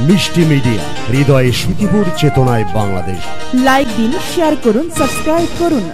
মিষ্টি মিডিয়া, হৃদয়ে সুখীপুর, চেতনায় বাংলাদেশ। লাইক দিন, শেয়ার করুন, সাবস্ক্রাইব করুন।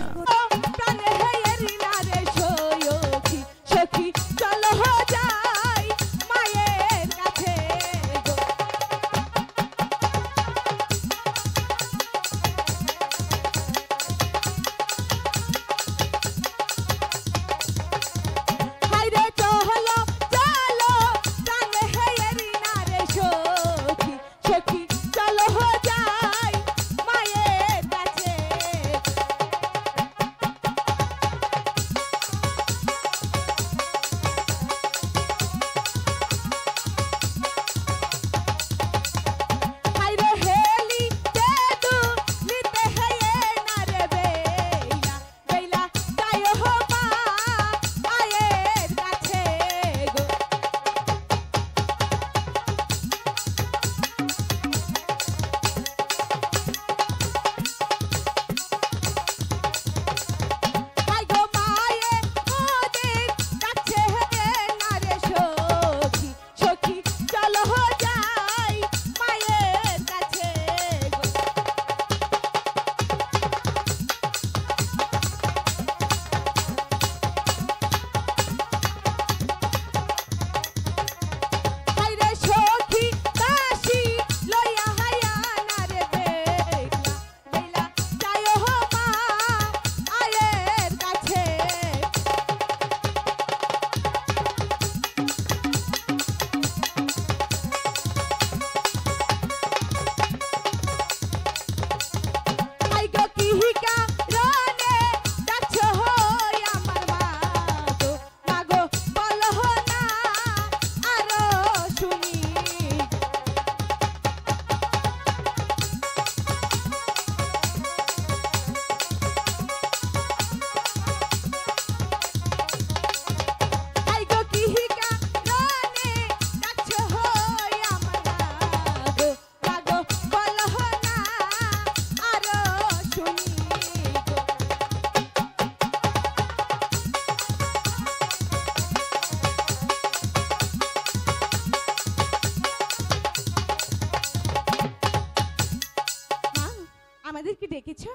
আমাদেরকে ডেকেছো?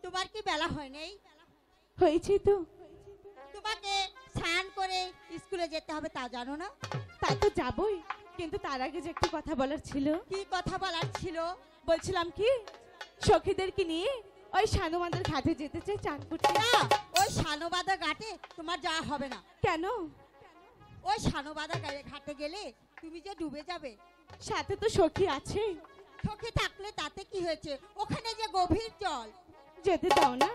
তোমার কি বেলা হয় নাই? হয়েছে তো। তোমাকে স্নান করে স্কুলে যেতে হবে তা জানো না? তাই তো যাবই, কিন্তু তার আগে যে একটু কথা বলার ছিল। কি কথা বলার ছিল? বলছিলাম কি, সখীদেরকে নিয়ে ওই শানুমাদের ঘাটে যেতে চাই চান করতে। না, ওই শানুবাদা ঘাটে তোমার যাওয়া হবে না। কেন? ওই শানুবাদা ঘাটে গেলে তুমি যে ডুবে যাবে। সাথে তো সখী আছে। সখী থাকলে তাতে কি হয়েছে? ওখানে যে গভীর জল। যেতে দাও না।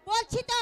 বলছি তো